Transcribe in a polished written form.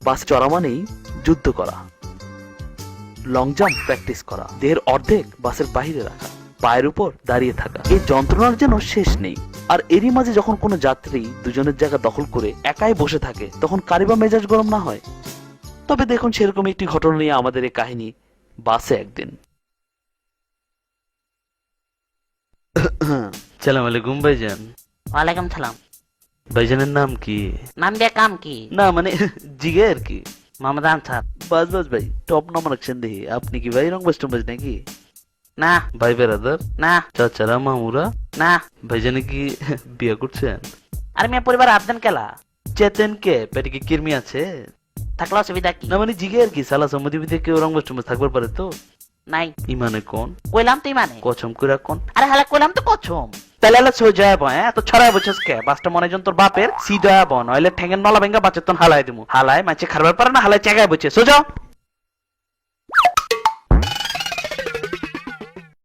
বাস চড়া মানেই যুদ্ধ করা, লং জাম্প প্র্যাকটিস করা, দেহের অর্ধেক বাসের বাইরে রাখা, পায়ের উপর দাঁড়িয়ে থাকা, এই যন্ত্রণার যেন শেষ নেই। আর এরই মাঝে যখন কোনো যাত্রী দুজনের জায়গা দখল করে একাই বসে থাকে, তখন কারি বা মেজাজ গরম না হয়? তবে দেখুন, সেরকম একটি ঘটনা নিয়ে আমাদের এই কাহিনী। বাসে একদিন সালাম আলাইকুম ভাইজান। ওয়ালাইকুম সালাম। ভাইজানের নাম কি? নাম দিয়ে কাম কি? না মানে জিগে আর কি। মোহাম্মদ আনসার। বাস বাস ভাই, টপ নাম্বার রাখছেন দেখি। আপনি কি ভাই রংবাজ টংবাজ নাকি? না ভাই বেরাদার, না চাচারা মামুরা, না। ভাইজানে কি বিয়ে করছেন? আর মেয়ে পরিবার আবদান কেলা চেতেন কে পেটে কি কিরমি আছে? থাকলে অসুবিধা কি? না মানে জিগে আর কি, সালা সম্মতি বিধে কেউ রংবাজ টংবাজ থাকবার পারে তো? নাই। ইমানে কোন কইলাম তুই মানে? কচম করে কোন? আরে হালা কইলাম তো কছম। তাহলে হলে সোজা বয় তো ছড়াই বছর কে বাসটা মনে জন তোর বাপের সিধা বন হইলে ঠেঙ্গের নলা ভেঙ্গা বাচ্চা তন হালাই দিমু। হালাই মাছে খারবার পারে না, হালাই চেগায় বসে সোজা।